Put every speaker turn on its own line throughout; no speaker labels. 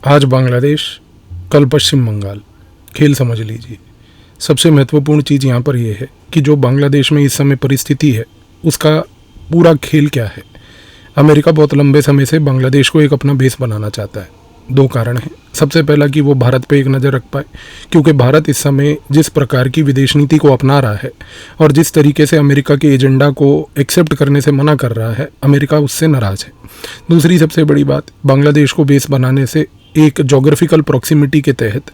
आज बांग्लादेश, कल पश्चिम बंगाल। खेल समझ लीजिए। सबसे महत्वपूर्ण चीज़ यहाँ पर यह है कि जो बांग्लादेश में इस समय परिस्थिति है उसका पूरा खेल क्या है। अमेरिका बहुत लंबे समय से बांग्लादेश को एक अपना बेस बनाना चाहता है। दो कारण हैं। सबसे पहला कि वो भारत पे एक नज़र रख पाए, क्योंकि भारत इस समय जिस प्रकार की विदेश नीति को अपना रहा है और जिस तरीके से अमेरिका के एजेंडा को एक्सेप्ट करने से मना कर रहा है, अमेरिका उससे नाराज़ है। दूसरी सबसे बड़ी बात, बांग्लादेश को बेस बनाने से एक जोग्राफिकल प्रॉक्सिमिटी के तहत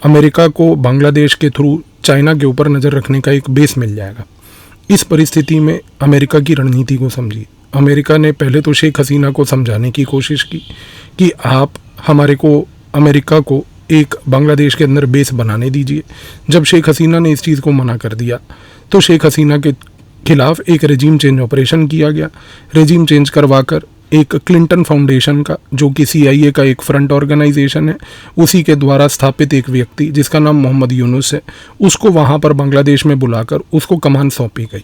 अमेरिका को बांग्लादेश के थ्रू चाइना के ऊपर नज़र रखने का एक बेस मिल जाएगा। इस परिस्थिति में अमेरिका की रणनीति को समझिए। अमेरिका ने पहले तो शेख हसीना को समझाने की कोशिश की कि आप अमेरिका को एक बांग्लादेश के अंदर बेस बनाने दीजिए। जब शेख हसीना ने इस चीज़ को मना कर दिया तो शेख हसीना के खिलाफ एक रेजिम चेंज ऑपरेशन किया गया। रेजिम चेंज करवाकर एक क्लिंटन फाउंडेशन का, जो कि CIA का एक फ्रंट ऑर्गेनाइजेशन है, उसी के द्वारा स्थापित एक व्यक्ति जिसका नाम मोहम्मद यूनुस है, उसको वहाँ पर बांग्लादेश में बुलाकर उसको कमान सौंपी गई।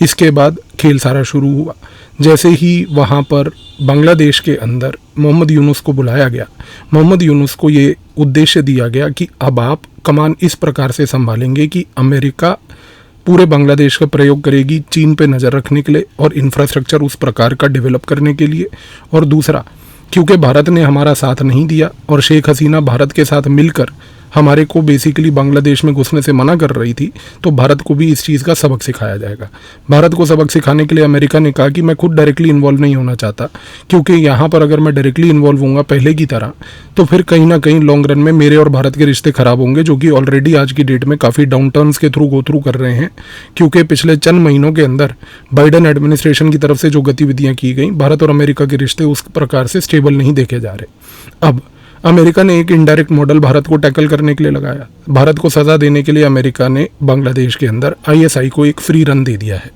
इसके बाद खेल सारा शुरू हुआ। जैसे ही वहाँ पर बांग्लादेश के अंदर मोहम्मद यूनुस को बुलाया गया, मोहम्मद यूनुस को ये उद्देश्य दिया गया कि अब आप कमान इस प्रकार से संभालेंगे कि अमेरिका पूरे बांग्लादेश का प्रयोग करेगी चीन पे नज़र रखने के लिए और इंफ्रास्ट्रक्चर उस प्रकार का डेवलप करने के लिए। और दूसरा, क्योंकि भारत ने हमारा साथ नहीं दिया और शेख हसीना भारत के साथ मिलकर हमारे को बेसिकली बांग्लादेश में घुसने से मना कर रही थी, तो भारत को भी इस चीज़ का सबक सिखाया जाएगा। भारत को सबक सिखाने के लिए अमेरिका ने कहा कि मैं खुद डायरेक्टली इन्वॉल्व नहीं होना चाहता, क्योंकि यहाँ पर अगर मैं डायरेक्टली इन्वॉल्व होऊंगा पहले की तरह तो फिर कहीं ना कहीं लॉन्ग रन में मेरे और भारत के रिश्ते खराब होंगे, जो कि ऑलरेडी आज की डेट में काफ़ी डाउन टर्न्स के थ्रू गो थ्रू कर रहे हैं। क्योंकि पिछले चंद महीनों के अंदर बाइडन एडमिनिस्ट्रेशन की तरफ से जो गतिविधियाँ की गई, भारत और अमेरिका के रिश्ते उस प्रकार से स्टेबल नहीं देखे जा रहे। अब अमेरिका ने एक इनडायरेक्ट मॉडल भारत को टैकल करने के लिए लगाया। भारत को सज़ा देने के लिए अमेरिका ने बांग्लादेश के अंदर ISI को एक फ्री रन दे दिया है।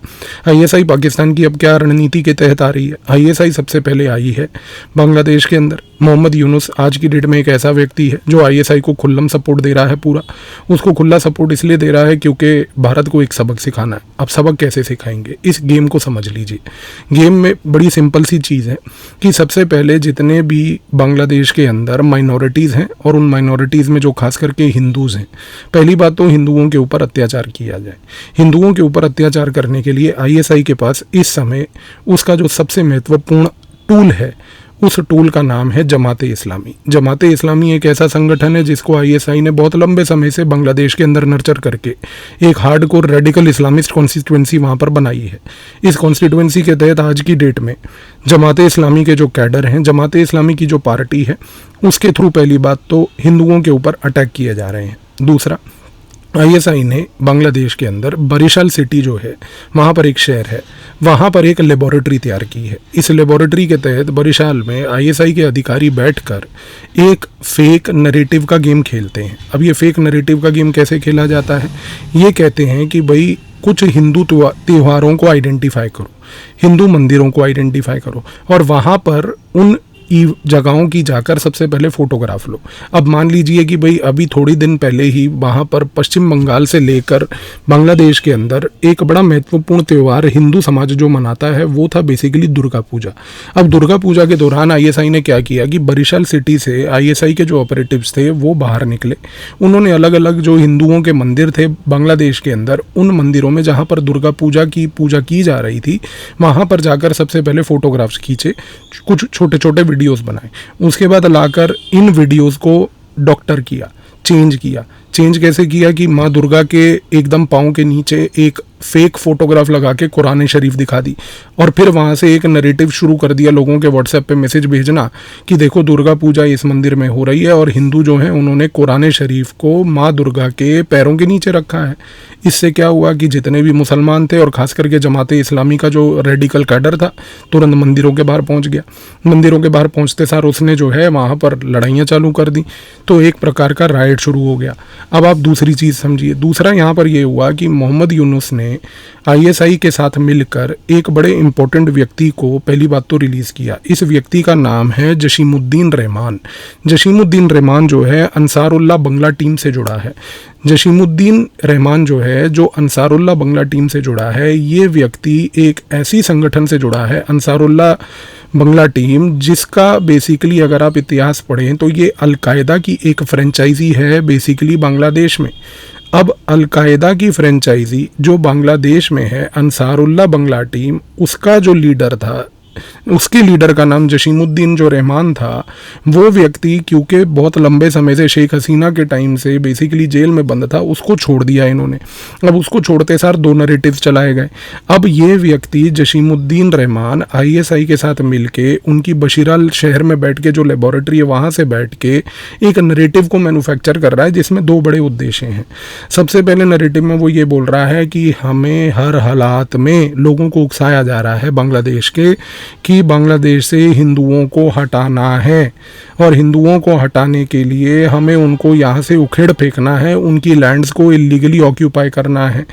ISI पाकिस्तान की अब क्या रणनीति के तहत आ रही है। ISI सबसे पहले आई है बांग्लादेश के अंदर। मोहम्मद यूनुस आज की डेट में एक ऐसा व्यक्ति है जो ISI को खुल्लम सपोर्ट दे रहा है। पूरा उसको खुला सपोर्ट इसलिए दे रहा है क्योंकि भारत को एक सबक सिखाना है। अब सबक कैसे सिखाएंगे, इस गेम को समझ लीजिए। गेम में बड़ी सिंपल सी चीज़ है कि सबसे पहले जितने भी बांग्लादेश के अंदर माइनॉरिटीज़ हैं और उन माइनॉरिटीज़ में जो खास करके हिंदूज़ हैं, पहली बात तो हिंदुओं के ऊपर अत्याचार किया जाए। हिंदुओं के ऊपर अत्याचार करने के लिए ISI के पास इस समय उसका जो सबसे महत्वपूर्ण टूल है, उस टूल का नाम है जमाते इस्लामी। जमाते इस्लामी एक ऐसा संगठन है जिसको ISI ने बहुत लंबे समय से बांग्लादेश के अंदर नर्चर करके एक हार्डकोर रेडिकल इस्लामिस्ट कॉन्स्टिट्यूएंसी वहाँ पर बनाई है। इस कॉन्स्टिट्यूएंसी के तहत आज की डेट में जमाते इस्लामी के जो कैडर हैं, जमाते इस्लामी की जो पार्टी है, उसके थ्रू पहली बात तो हिंदुओं के ऊपर अटैक किए जा रहे हैं। दूसरा, ISI ने बांग्लादेश के अंदर बरिशाल सिटी जो है, वहाँ पर एक शहर है, वहाँ पर एक लेबोरेटरी तैयार की है। इस लेबोरेटरी के तहत बरिशाल में ISI के अधिकारी बैठकर एक फेक नरेटिव का गेम खेलते हैं। अब ये फेक नरेटिव का गेम कैसे खेला जाता है, ये कहते हैं कि भाई कुछ हिंदू त्योहारों को आइडेंटिफाई करो, हिंदू मंदिरों को आइडेंटिफाई करो और वहाँ पर उन जगहों की जाकर सबसे पहले फोटोग्राफ लो। अब मान लीजिए कि भाई अभी थोड़ी दिन पहले ही वहाँ पर पश्चिम बंगाल से लेकर बांग्लादेश के अंदर एक बड़ा महत्वपूर्ण त्यौहार हिंदू समाज जो मनाता है वो था बेसिकली दुर्गा पूजा। अब दुर्गा पूजा के दौरान ISI ने क्या किया कि बरिशाल सिटी से ISI के जो ऑपरेटिव्स थे वो बाहर निकले। उन्होंने अलग अलग जो हिंदुओं के मंदिर थे बांग्लादेश के अंदर, उन मंदिरों में जहाँ पर दुर्गा पूजा की जा रही थी, वहाँ पर जाकर सबसे पहले फोटोग्राफ्स खींचे, कुछ छोटे छोटे वीडियोस बनाए। उसके बाद लाकर इन वीडियोस को डॉक्टर किया, चेंज किया। चेंज कैसे किया कि माँ दुर्गा के एकदम पाँव के नीचे एक फेक फोटोग्राफ लगा के कुरान शरीफ दिखा दी और फिर वहाँ से एक नरेटिव शुरू कर दिया लोगों के व्हाट्सएप पे मैसेज भेजना कि देखो दुर्गा पूजा इस मंदिर में हो रही है और हिंदू जो हैं उन्होंने कुरान शरीफ को माँ दुर्गा के पैरों के नीचे रखा है। इससे क्या हुआ कि जितने भी मुसलमान थे और ख़ास करके जमाते इस्लामी का जो रेडिकल कैडर था, तुरंत मंदिरों के बाहर पहुँच गया। मंदिरों के बाहर पहुँचते सार उसने जो है वहाँ पर लड़ाइयाँ चालू कर दी, तो एक प्रकार का राइट शुरू हो गया। अब आप दूसरी चीज़ समझिए। दूसरा यहाँ पर ये हुआ कि मोहम्मद यूनुस ने ISI के साथ मिलकर एक बड़े इंपॉर्टेंट व्यक्ति को पहली बात तो रिलीज़ किया। इस व्यक्ति का नाम है जसीमुद्दीन रहमान। जसीमुद्दीन रहमान जो है अंसारुल्लाह बंगला टीम से जुड़ा है। जशीमुद्दीन रहमान जो है, जो अंसारुल्लाह बंगला टीम से जुड़ा है, ये व्यक्ति एक ऐसी संगठन से जुड़ा है, अंसारुल्लाह बंगला टीम, जिसका बेसिकली अगर आप इतिहास पढ़ें तो ये अलकायदा की एक फ्रेंचाइजी है बेसिकली बांग्लादेश में। अब अलकायदा की फ्रेंचाइजी जो बांग्लादेश में है, अंसारुल्लाह बंगला टीम, उसका जो लीडर था, उसके लीडर का नाम जशीमुद्दीन जो रहमान था, वो व्यक्ति क्योंकि बहुत लंबे समय से शेख हसीना के टाइम से बेसिकली जेल में बंद था, उसको छोड़ दिया इन्होंने। अब उसको छोड़ते सार दो नैरेटिव चलाए गए। अब ये व्यक्ति जशीमुद्दीन रहमान आईएसआई के साथ मिलके, उनकी बशीराल शहर में बैठ के जो लेबोरेटरी है वहाँ से बैठ के एक नैरेटिव को मैन्युफैक्चर कर रहा है, जिसमें दो बड़े उद्देश्य हैं। सबसे पहले नैरेटिव में वो ये बोल रहा है कि हमें हर हालात में लोगों को उकसाया जा रहा है बांग्लादेश के कि बांग्लादेश से हिंदुओं को हटाना है, और हिंदुओं को हटाने के लिए हमें उनको यहाँ से उखेड़ फेंकना है, उनकी लैंड्स को इलीगली ऑक्यूपाई करना है।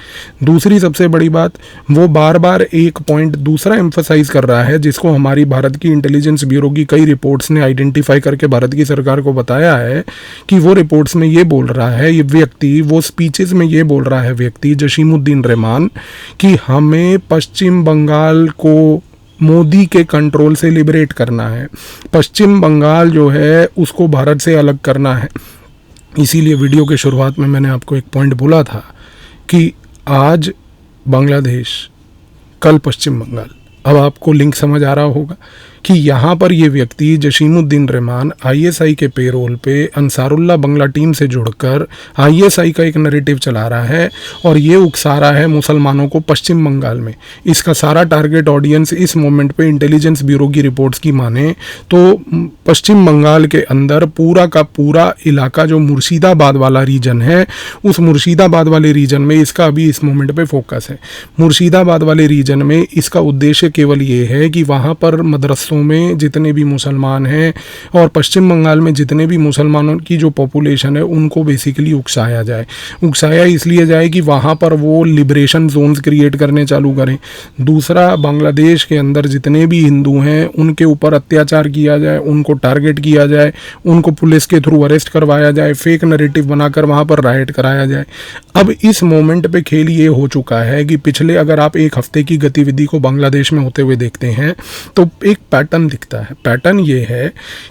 दूसरी सबसे बड़ी बात, वो बार बार एक पॉइंट दूसरा एम्फसाइज कर रहा है, जिसको हमारी भारत की इंटेलिजेंस ब्यूरो की कई रिपोर्ट्स ने आइडेंटिफाई करके भारत की सरकार को बताया है कि वो रिपोर्ट्स में ये बोल रहा है ये व्यक्ति, वो स्पीचेस में ये बोल रहा है व्यक्ति जशीमुद्दीन रहमान कि हमें पश्चिम बंगाल को मोदी के कंट्रोल से लिबरेट करना है, पश्चिम बंगाल जो है उसको भारत से अलग करना है। इसीलिए वीडियो के शुरुआत में मैंने आपको एक पॉइंट बोला था कि आज बांग्लादेश, कल पश्चिम बंगाल। अब आपको लिंक समझ आ रहा होगा कि यहाँ पर ये व्यक्ति जशीमुद्दीन रहमान आईएसआई के पेरोल पे अंसारुल्लाह बंगला टीम से जुड़कर आईएसआई का एक नैरेटिव चला रहा है और ये उकसा रहा है मुसलमानों को पश्चिम बंगाल में। इसका सारा टारगेट ऑडियंस इस मोमेंट पे इंटेलिजेंस ब्यूरो की रिपोर्ट्स की माने तो पश्चिम बंगाल के अंदर पूरा का पूरा इलाका जो मुर्शिदाबाद वाला रीजन है, उस मुर्शिदाबाद वाले रीजन में इसका अभी इस मोमेंट पे फोकस है। मुर्शिदाबाद वाले रीजन में इसका उद्देश्य केवल ये है कि वहाँ पर मदरसों में जितने भी मुसलमान हैं और पश्चिम बंगाल में जितने भी मुसलमानों की जो पॉपुलेशन है उनको बेसिकली उकसाया जाए। उकसाया इसलिए जाए कि वहाँ पर वो लिबरेशन जोन्स क्रिएट करने चालू करें। दूसरा, बांग्लादेश के अंदर जितने भी हिंदू हैं उनके ऊपर अत्याचार किया जाए, उनको टारगेट किया जाए, उनको पुलिस के थ्रू अरेस्ट करवाया जाए, फेक नैरेटिव बनाकर वहाँ पर राइट कराया जाए। अब इस मोमेंट पे खेल ये हो चुका है कि पिछले अगर आप एक हफ्ते की गतिविधि को बांग्लादेश में होते हुए देखते हैं तो एक पैटर्न दिखता है। पैटर्न ये है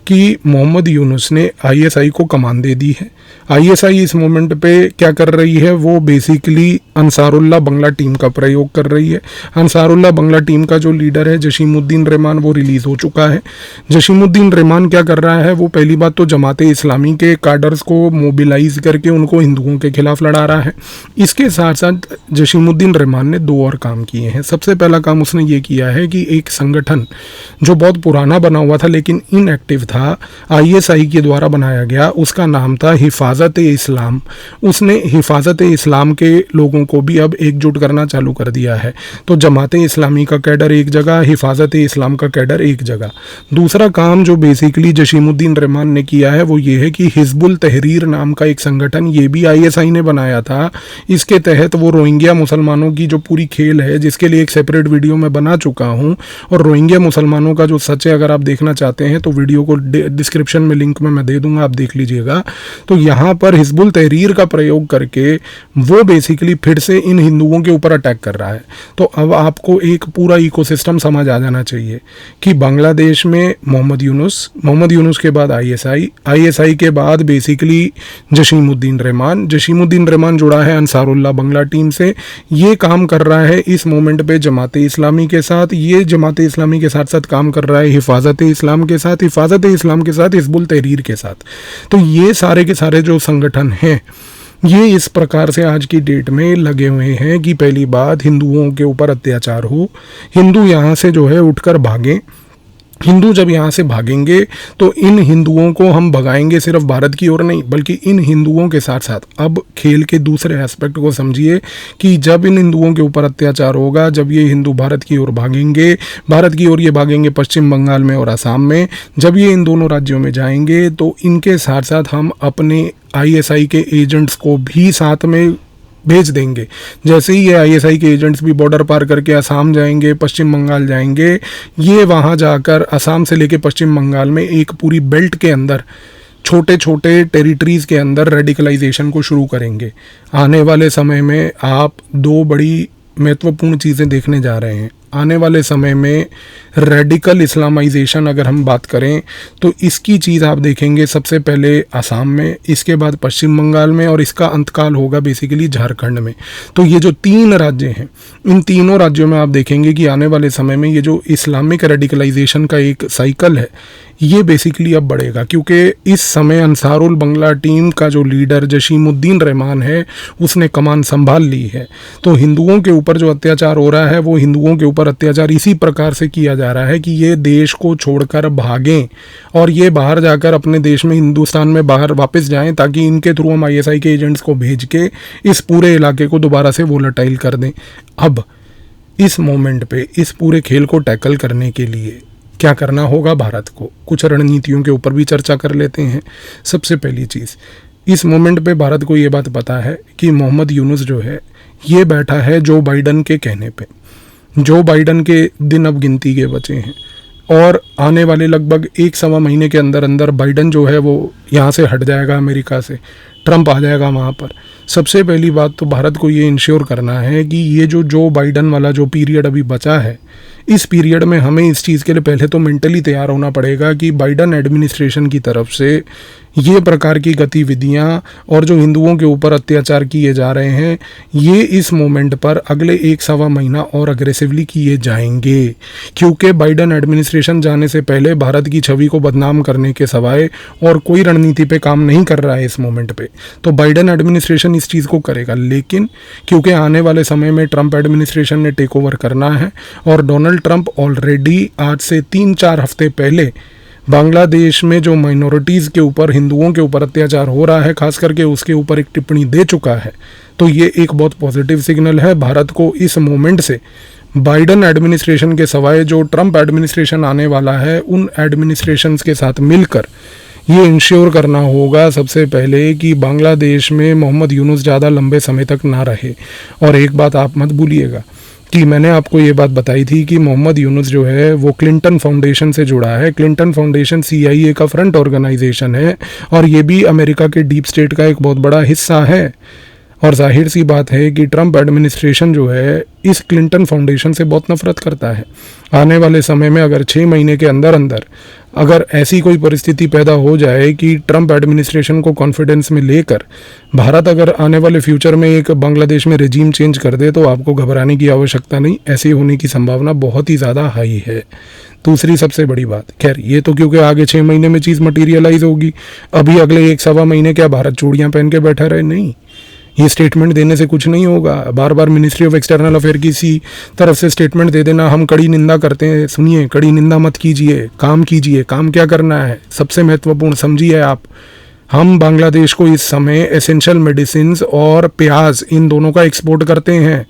कि मोहम्मद यूनुस ने आईएसआई को कमान दे दी है। आईएसआई इस मोमेंट पे क्या कर रही है, वो बेसिकली अंसारुल्लाह बंगला टीम का प्रयोग कर रही है। अंसारुल्लाह बंगला टीम का जो लीडर है जशीमुद्दीन रहमान, वो रिलीज हो चुका है। जशीमुद्दीन रहमान क्या कर रहा है, वो पहली बात तो जमाते इस्लामी के कार्डर्स को मोबिलाइज करके उनको हिंदुओं के खिलाफ लड़ा रहा है। इसके साथ साथ जशीमुद्दीन रहमान ने दो और काम किए हैं। सबसे पहला काम उसने ये किया है कि एक संगठन जो बहुत पुराना बना हुआ था लेकिन इनएक्टिव था, आईएसआई के द्वारा बनाया गया, उसका नाम था हिफाजत-ए-इस्लाम। उसने हिफाजत-ए-इस्लाम के लोगों को भी अब एकजुट करना चालू कर दिया है। तो जमात-ए-इस्लामी का कैडर एक जगह, हिफाजत-ए-इस्लाम का कैडर एक जगह। दूसरा काम जो बेसिकली जशीमुद्दीन रहमान ने किया है वो ये है कि हिजबुल तहरीर नाम का एक संगठन, ये भी आईएसआई ने बनाया था। इसके तहत वो रोहिंग्या मुसलमानों की जो पूरी खेल है, जिसके लिए एक सेपरेट वीडियो मैं बना चुका हूँ, और रोहिंग्या मुसलमानों का जो सच है अगर आप देखना चाहते हैं तो वीडियो को डिस्क्रिप्शन में लिंक में मैं दे दूंगा, आप देख लीजिएगा। तो यहाँ पर हिजबुल तहरीर का प्रयोग करके वो बेसिकली फिर से इन हिंदुओं के ऊपर अटैक कर रहा है। तो अब आपको एक पूरा इकोसिस्टम समझ आ जाना चाहिए कि बांग्लादेश में मोहम्मद यूनुस के बाद आईएसआई के बाद बेसिकली जशीमुद्दीन रहमान जुड़ा है अंसारुल्लाह बंगला टीम से। ये काम कर रहा है इस मोमेंट पे जमाते इस्लामी के साथ, ये जमाते इस्लामी के साथ साथ काम कर रहा है हिफाजत-ए-इस्लाम के साथ, हिफाजत-ए-इस्लाम के साथ हिजबुल तहरीर के साथ। तो ये सारे के सारे जो संगठन हैं ये इस प्रकार से आज की डेट में लगे हुए हैं कि पहली बात हिंदुओं के ऊपर अत्याचार हो, हिंदू यहाँ से जो है उठकर भागें। हिंदू जब यहाँ से भागेंगे तो इन हिंदुओं को हम भगाएंगे सिर्फ भारत की ओर नहीं, बल्कि इन हिंदुओं के साथ साथ अब खेल के दूसरे एस्पेक्ट को समझिए कि जब इन हिंदुओं के ऊपर अत्याचार होगा, जब ये हिंदू भारत की ओर भागेंगे, भारत की ओर ये भागेंगे पश्चिम बंगाल में और असम में, जब ये इन दोनों राज्यों में जाएंगे तो इनके साथ साथ हम अपने आईएसआई के एजेंट्स को भी साथ में भेज देंगे। जैसे ही ये आईएसआई के एजेंट्स भी बॉर्डर पार करके असम जाएंगे, पश्चिम बंगाल जाएंगे, ये वहाँ जाकर असम से लेके पश्चिम बंगाल में एक पूरी बेल्ट के अंदर छोटे छोटे टेरिटरीज़ के अंदर रेडिकलाइजेशन को शुरू करेंगे। आने वाले समय में आप दो बड़ी महत्वपूर्ण चीज़ें देखने जा रहे हैं। आने वाले समय में रेडिकल इस्लामाइजेशन अगर हम बात करें तो इसकी चीज़ आप देखेंगे सबसे पहले असम में, इसके बाद पश्चिम बंगाल में, और इसका अंतकाल होगा बेसिकली झारखंड में। तो ये जो 3 राज्य हैं, इन तीनों राज्यों में आप देखेंगे कि आने वाले समय में ये जो इस्लामिक रेडिकलाइजेशन का एक साइकिल है ये बेसिकली अब बढ़ेगा, क्योंकि इस समय अंसारुल बंगला टीम का जो लीडर जसीमुद्दीन रहमान है उसने कमान संभाल ली है। तो हिंदुओं के ऊपर जो अत्याचार हो रहा है वो हिंदुओं के ऊपर अत्याचार इसी प्रकार से किया जा रहा है कि ये देश को छोड़कर भागें और ये बाहर जाकर अपने देश में, हिंदुस्तान में बाहर वापस जाएं, ताकि इनके थ्रू हम ISI के एजेंट्स को भेज के इस पूरे इलाके को दोबारा से वोलेटाइल कर दें। अब इस मोमेंट पे इस पूरे खेल को टैकल करने के लिए क्या करना होगा भारत को, कुछ रणनीतियों के ऊपर भी चर्चा कर लेते हैं। सबसे पहली चीज़, इस मोमेंट पे भारत को ये बात पता है कि मोहम्मद यूनुस जो है ये बैठा है जो बाइडन के कहने पे। जो बाइडन के दिन अब गिनती के बचे हैं और आने वाले लगभग 1-1.25 महीने के अंदर अंदर बाइडन जो है वो यहाँ से हट जाएगा अमेरिका से, ट्रंप आ जाएगा वहाँ पर। सबसे पहली बात तो भारत को ये इंश्योर करना है कि ये जो बाइडन वाला जो पीरियड अभी बचा है, इस पीरियड में हमें इस चीज़ के लिए पहले तो मेंटली तैयार होना पड़ेगा कि बाइडन एडमिनिस्ट्रेशन की तरफ से ये प्रकार की गतिविधियां और जो हिंदुओं के ऊपर अत्याचार किए जा रहे हैं ये इस मोमेंट पर अगले 1-1.25 महीना और अग्रेसिवली किए जाएंगे, क्योंकि बाइडन एडमिनिस्ट्रेशन जाने से पहले भारत की छवि को बदनाम करने के सिवाय और कोई रणनीति पे काम नहीं कर रहा है इस मोमेंट पे। तो बाइडन एडमिनिस्ट्रेशन इस चीज़ को करेगा, लेकिन क्योंकि आने वाले समय में ट्रंप एडमिनिस्ट्रेशन ने टेक ओवर करना है और डोनाल्ड ट्रंप ऑलरेडी आज से 3-4 हफ्ते पहले बांग्लादेश में जो माइनॉरिटीज़ के ऊपर, हिंदुओं के ऊपर अत्याचार हो रहा है खास करके, उसके ऊपर एक टिप्पणी दे चुका है। तो ये एक बहुत पॉजिटिव सिग्नल है भारत को इस मोमेंट से बाइडन एडमिनिस्ट्रेशन के सवाए जो ट्रंप एडमिनिस्ट्रेशन आने वाला है उन एडमिनिस्ट्रेशंस के साथ मिलकर ये इंश्योर करना होगा सबसे पहले कि बांग्लादेश में मोहम्मद यूनुस ज़्यादा लंबे समय तक ना रहे। और एक बात आप मत भूलिएगा कि मैंने आपको ये बात बताई थी कि मोहम्मद यूनुस जो है वो क्लिंटन फाउंडेशन से जुड़ा है। क्लिंटन फाउंडेशन CIA का फ्रंट ऑर्गेनाइजेशन है और ये भी अमेरिका के डीप स्टेट का एक बहुत बड़ा हिस्सा है। और जाहिर सी बात है कि ट्रंप एडमिनिस्ट्रेशन जो है इस क्लिंटन फाउंडेशन से बहुत नफरत करता है। आने वाले समय में अगर 6 महीने के अंदर अंदर अगर ऐसी कोई परिस्थिति पैदा हो जाए कि ट्रंप एडमिनिस्ट्रेशन को कॉन्फिडेंस में लेकर भारत अगर आने वाले फ्यूचर में एक बांग्लादेश में रेजीम चेंज कर दे तो आपको घबराने की आवश्यकता नहीं, ऐसे होने की संभावना बहुत ही ज़्यादा हाई है। दूसरी सबसे बड़ी बात, खैर ये तो क्योंकि आगे 6 महीने में चीज़ मटीरियलाइज होगी, अभी अगले 1-1.25 महीने क्या भारत चूड़ियाँ पहन के बैठा रहे? नहीं, ये स्टेटमेंट देने से कुछ नहीं होगा। बार बार मिनिस्ट्री ऑफ एक्सटर्नल अफेयर की सी तरफ से स्टेटमेंट दे देना, हम कड़ी निंदा करते हैं। सुनिए, कड़ी निंदा मत कीजिए, काम कीजिए। काम क्या करना है सबसे महत्वपूर्ण समझिए आप। हम बांग्लादेश को इस समय एसेंशियल मेडिसिन और प्याज, इन दोनों का एक्सपोर्ट करते हैं।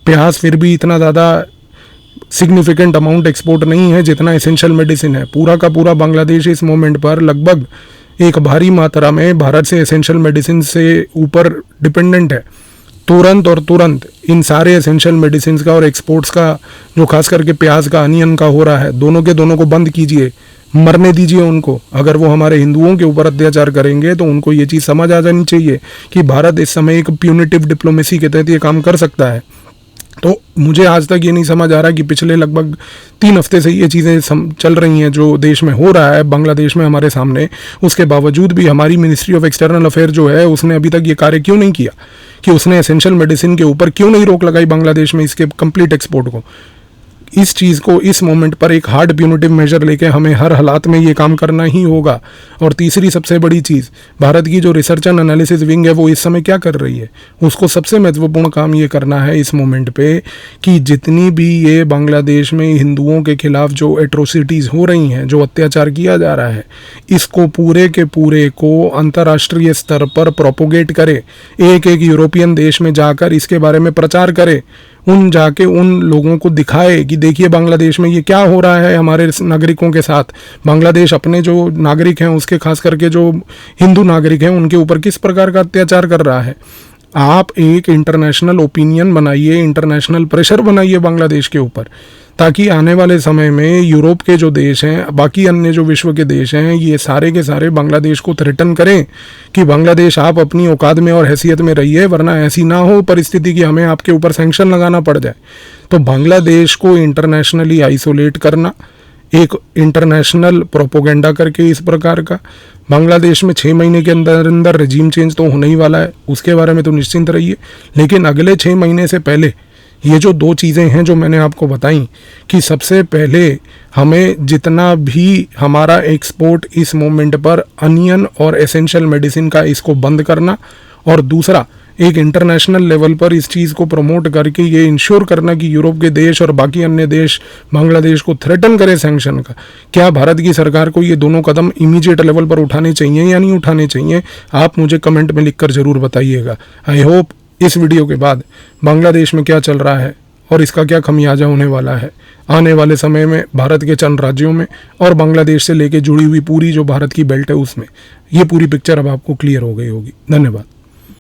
प्याज फिर भी इतना ज़्यादा सिग्निफिकेंट अमाउंट एक्सपोर्ट नहीं है जितना एसेंशियल मेडिसिन है। पूरा का पूरा बांग्लादेश इस मोमेंट पर लगभग एक भारी मात्रा में भारत से एसेंशियल मेडिसिन से ऊपर डिपेंडेंट है। तुरंत इन सारे एसेंशियल मेडिसिन का और एक्सपोर्ट्स का, जो खास करके प्याज का, अनियन का हो रहा है, दोनों के दोनों को बंद कीजिए, मरने दीजिए उनको। अगर वो हमारे हिंदुओं के ऊपर अत्याचार करेंगे तो उनको ये चीज़ समझ आ जानी चाहिए कि भारत इस समय एक प्यूनिटिव डिप्लोमेसी के तहत ये काम कर सकता है। तो मुझे आज तक ये नहीं समझ आ रहा कि पिछले लगभग 3 हफ्ते से ये चीज़ें चल रही हैं जो देश में हो रहा है बांग्लादेश में हमारे सामने, उसके बावजूद भी हमारी मिनिस्ट्री ऑफ एक्सटर्नल अफेयर जो है उसने अभी तक ये कार्य क्यों नहीं किया कि उसने एसेंशियल मेडिसिन के ऊपर क्यों नहीं रोक लगाई बांग्लादेश में इसके कंप्लीट एक्सपोर्ट को। इस चीज़ को इस मोमेंट पर एक हार्ड प्यूनिटिव मेजर लेके हमें हर हालात में ये काम करना ही होगा। और तीसरी सबसे बड़ी चीज़, भारत की जो रिसर्च एंड एनालिसिस विंग है वो इस समय क्या कर रही है, उसको सबसे महत्वपूर्ण काम ये करना है इस मोमेंट पे कि जितनी भी ये बांग्लादेश में हिंदुओं के खिलाफ जो एट्रोसिटीज़ हो रही हैं, जो अत्याचार किया जा रहा है, इसको पूरे के पूरे को अंतर्राष्ट्रीय स्तर पर प्रोपोगेट करे। एक यूरोपियन देश में जाकर इसके बारे में प्रचार करे, जाके उन लोगों को दिखाए कि देखिए बांग्लादेश में ये क्या हो रहा है हमारे नागरिकों के साथ। बांग्लादेश अपने जो नागरिक हैं, उसके खास करके जो हिंदू नागरिक हैं, उनके ऊपर किस प्रकार का अत्याचार कर रहा है। आप एक इंटरनेशनल ओपिनियन बनाइए, इंटरनेशनल प्रेशर बनाइए बांग्लादेश के ऊपर, ताकि आने वाले समय में यूरोप के जो देश हैं, बाकी अन्य जो विश्व के देश हैं, ये सारे के सारे बांग्लादेश को थ्रेटन करें कि बांग्लादेश आप अपनी औकात में और हैसियत में रहिए, वरना ऐसी ना हो परिस्थिति कि हमें आपके ऊपर सैंक्शन लगाना पड़ जाए। तो बांग्लादेश को इंटरनेशनली आइसोलेट करना, एक इंटरनेशनल प्रोपोगेंडा करके इस प्रकार का, बांग्लादेश में 6 महीने के अंदर अंदर रजीम चेंज तो होने ही वाला है, उसके बारे में तो निश्चिंत रहिए। लेकिन अगले 6 महीने से पहले ये जो 2 चीज़ें हैं जो मैंने आपको बताई, कि सबसे पहले हमें जितना भी हमारा एक्सपोर्ट इस मोमेंट पर अनियन और एसेंशियल मेडिसिन का, इसको बंद करना, और दूसरा एक इंटरनेशनल लेवल पर इस चीज़ को प्रमोट करके ये इंश्योर करना कि यूरोप के देश और बाकी अन्य देश बांग्लादेश को थ्रेटन करें सैंक्शन का। क्या भारत की सरकार को ये दोनों कदम इमीडिएट लेवल पर उठाने चाहिए या नहीं उठाने चाहिए, आप मुझे कमेंट में लिखकर ज़रूर बताइएगा। आई होप इस वीडियो के बाद बांग्लादेश में क्या चल रहा है और इसका क्या खमियाजा होने वाला है आने वाले समय में भारत के चंद राज्यों में और बांग्लादेश से लेके जुड़ी हुई पूरी जो भारत की बेल्ट है उसमें, ये पूरी पिक्चर अब आपको क्लियर हो गई होगी। धन्यवाद।